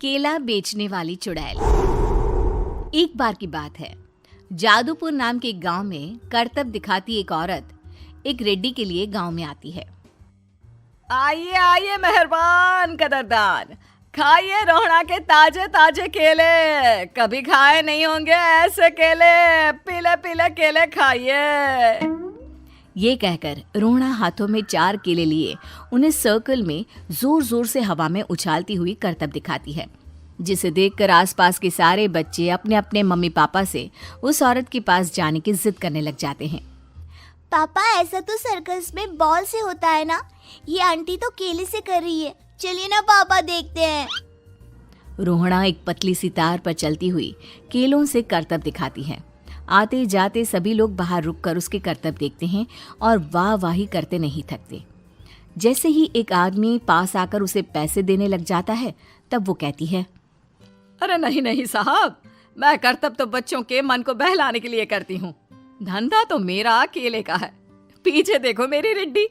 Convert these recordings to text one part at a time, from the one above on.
केला बेचने वाली चुड़ैल। एक बार की बात है, जादूपुर नाम के एक गांव में करतब दिखाती एक औरत एक रेड्डी के लिए गांव में आती है। आइए आइए मेहरबान कदरदान, खाइए रोहड़ा के ताजे ताजे केले। कभी खाए नहीं होंगे ऐसे केले, पीले पीले केले खाइए। ये कहकर रोहड़ा हाथों में 4 केले लिए उन्हें सर्कल में जोर जोर से हवा में उछालती हुई करतब दिखाती है, जिसे देखकर आसपास के सारे बच्चे अपने अपने मम्मी पापा से उस औरत के पास जाने की जिद करने लग जाते हैं। पापा, ऐसा तो सर्कस में बॉल से होता है ना, ये आंटी तो केले से कर रही है। चलिए ना पापा, देखते हैं। रोहड़ा एक पतली सी तार पर चलती हुई केलों से करतब दिखाती है। आते जाते सभी लोग बाहर रुककर उसके करतब देखते हैं और वाह वाही करते नहीं थकते। जैसे ही एक आदमी पास आकर उसे पैसे देने लग जाता है, तब वो कहती है, अरे नहीं नहीं साहब, मैं करतब तो बच्चों के मन को बहलाने के लिए करती हूँ। धंधा तो मेरा केले का है। पीछे देखो मेरी रिड्डी,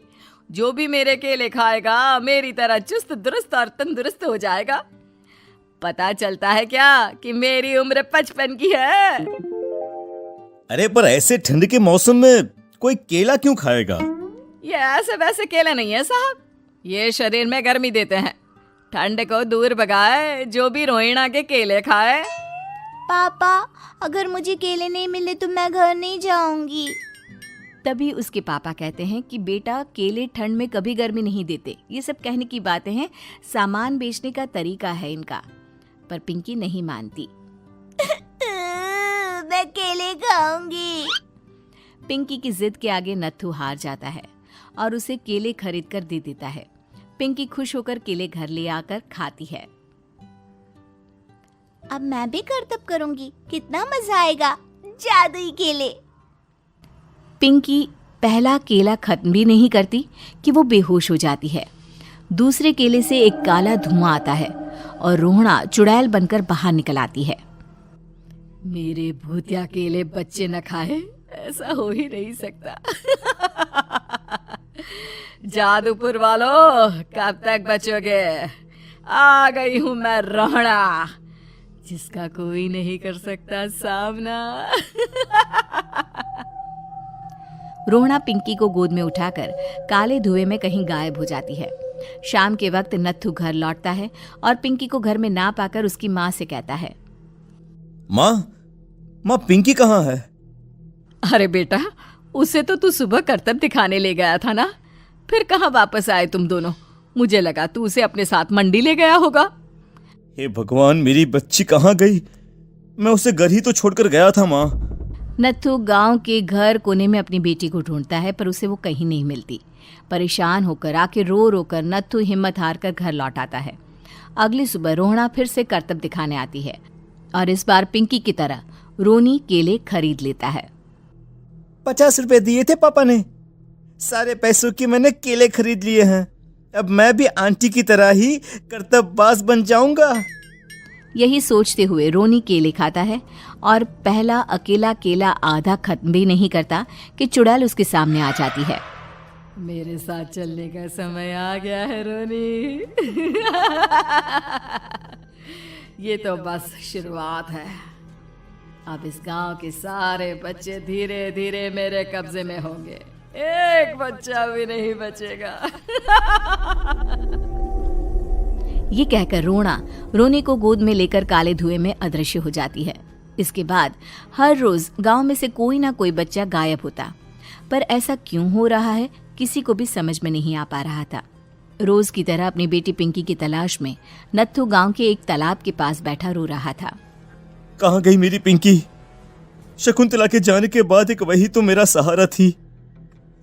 जो भी मेरे केले खाएगा मेरी तरह चुस्त दुरुस्त और तंदुरुस्त हो जाएगा। पता चलता है क्या कि मेरी उम्र 55 की है। अरे पर ऐसे ठंड के मौसम में कोई केला क्यों खाएगा? ये ऐसे वैसे केले नहीं है साहब, ये शरीर में गर्मी देते हैं। ठंड को दूर भगाए जो भी रोहिणा के केले खाए। पापा, अगर मुझे केले नहीं मिले तो मैं घर नहीं जाऊंगी। तभी उसके पापा कहते हैं कि बेटा, केले ठंड में कभी गर्मी नहीं देते। ये सब कहने की बातें हैं, सामान बेचने का तरीका है इनका। पर पिंकी नहीं मानती। मैं केले खाऊंगी। पिंकी की जिद के आगे नत्थू हार जाता है और उसे केले खरीद कर दे देता है। पिंकी खुश होकर केले घर ले आकर खाती है। अब मैं भी करतब करूंगी, कितना मजा आएगा। जादुई केले। पिंकी पहला केला खत्म भी नहीं करती कि वो बेहोश हो जाती है। दूसरे केले से एक काला धुआं आता है और रोहड़ा चुड़ैल बनकर बाहर निकल आती है। मेरे भूतिया केले बच्चे न खाए, ऐसा हो ही नहीं सकता। जादूपुर वालों, कब तक बचोगे? आ गई हूं मैं रोहड़ा, जिसका कोई नहीं कर सकता सामना। रोहड़ा पिंकी को गोद में उठाकर काले धुएं में कहीं गायब हो जाती है। शाम के वक्त नत्थू घर लौटता है और पिंकी को घर में ना पाकर उसकी माँ से कहता है, माँ पिंकी कहाँ है? अरे बेटा, उसे तो तू सुबह करतब दिखाने ले गया था ना, फिर कहाँ वापस आए तुम दोनों? मुझे लगा तू उसे अपने साथ मंडी ले गया होगा। हे भगवान, मेरी बच्ची कहाँ गई? मैं उसे घर ही तो छोड़कर गया था माँ। नत्थू गांव के घर कोने में अपनी बेटी को ढूंढता है, पर उसे वो कहीं नहीं मिलती। परेशान होकर आखिर रो रो कर नत्थू हिम्मत हार कर घर लौट आता है। अगली सुबह रोहड़ा फिर से करतब दिखाने आती है और इस बार पिंकी की तरह रोनी केले खरीद लेता है। 50 रुपए दिए थे पापा ने, सारे पैसों की मैंने केले खरीद लिए हैं। अब मैं भी आंटी की तरह ही करतबबाज बन जाऊंगा। यही सोचते हुए रोनी केले खाता है और पहला अकेला केला आधा खत्म भी नहीं करता कि चुड़ैल उसके सामने आ जाती है। मेरे साथ चलने का समय आ गया है रोनी। ये तो बस शुरुआत है। अब इस गांव के सारे बच्चे धीरे धीरे मेरे कब्जे में होंगे, एक बच्चा भी नहीं बचेगा। ये कहकर रोनी को गोद में लेकर काले धुएं में अदृश्य हो जाती है। इसके बाद हर रोज गांव में से कोई ना कोई बच्चा गायब होता, पर ऐसा क्यों हो रहा है किसी को भी समझ में नहीं आ पा रहा था। रोज की तरह अपनी बेटी पिंकी की तलाश में नत्थू गांव के एक तालाब के पास बैठा रो रहा था। कहाँ गई मेरी पिंकी? शकुंतला के जाने के बाद एक वही तो मेरा सहारा थी।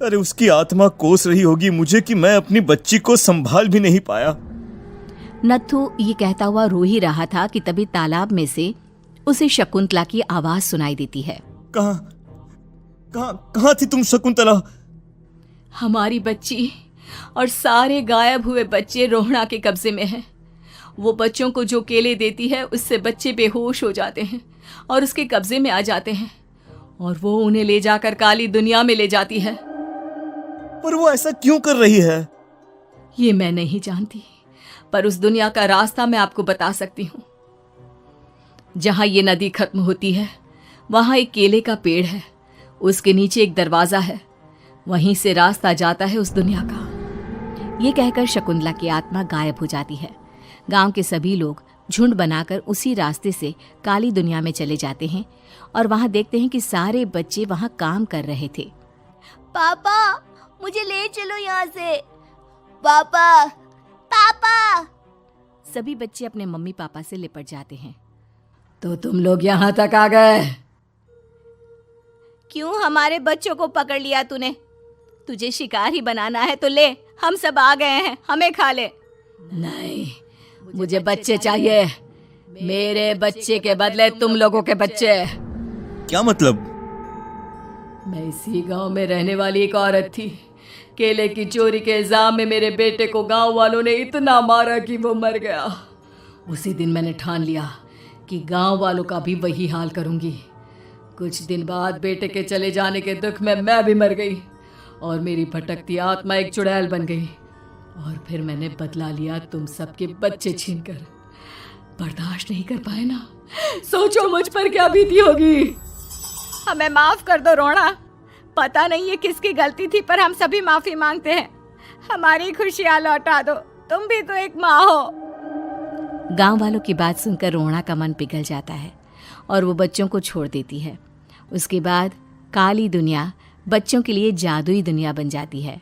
अरे उसकी आत्मा कोस रही होगी मुझे कि मैं अपनी बच्ची को संभाल भी नहीं पाया। नत्थू ये कहता हुआ रो ही रहा था कि तभी तालाब में से उसे शकुंतला की आवाज सुनाई देती है। कहाँ थी तुम शकुंतला? हमारी बच्ची और सारे गायब हुए बच्चे रोहड़ा के कब्जे में हैं। वो बच्चों को जो केले देती है उससे बच्चे बेहोश हो जाते हैं और उसके कब्जे में आ जाते हैं और वो उन्हें ले जाकर काली दुनिया में ले जाती है। पर वो ऐसा क्यों कर रही है? ये मैं नहीं जानती, पर उस दुनिया का रास्ता मैं आपको बता सकती हूँ। जहां ये नदी खत्म होती है वहां एक केले का पेड़ है, उसके नीचे एक दरवाजा है, वहीं से रास्ता जाता है उस दुनिया का। ये कहकर शकुंतला की आत्मा गायब हो जाती है। गांव के सभी लोग झुंड बनाकर उसी रास्ते से काली दुनिया में चले जाते हैं और वहां देखते हैं कि सारे बच्चे वहां काम कर रहे थे। पापा मुझे ले चलो यहाँ से। पापा पापा। सभी बच्चे अपने मम्मी पापा से लिपट जाते हैं। तो तुम लोग यहाँ तक आ गए? क्यों हमारे बच्चों को पकड़ लिया तूने? तुझे शिकार ही बनाना है तो ले, हम सब आ गए हैं, हमें खा ले। नहीं, मुझे बच्चे चाहिए। मेरे बच्चे के बदले तुम लोगों के बच्चे। क्या मतलब? मैं इसी गांव में रहने वाली एक औरत थी। केले की चोरी के इल्जाम में मेरे बेटे को गांव वालों ने इतना मारा कि वो मर गया। उसी दिन मैंने ठान लिया कि गांव वालों का भी वही हाल करूंगी। कुछ दिन बाद बेटे के चले जाने के दुख में मैं भी मर गई और मेरी भटकती आत्मा एक चुड़ैल बन गई। और फिर मैंने बदला लिया तुम सबके बच्चे छीनकर। बर्दाश्त नहीं कर पाए ना? सोचो मुझ पर क्या बीती होगी। हमें माफ कर दो रोना। पता नहीं ये किसकी गलती थी, पर हम सभी माफी मांगते हैं। हमारी खुशियां लौटा दो, तुम भी तो एक माँ हो। गांव वालों की बात सुनकर रोना का मन पिघल जाता है और वो बच्चों को छोड़ देती है। उसके बाद काली दुनिया बच्चों के लिए जादुई दुनिया बन जाती है।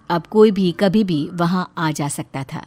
अब कोई भी कभी भी वहां आ जा सकता था।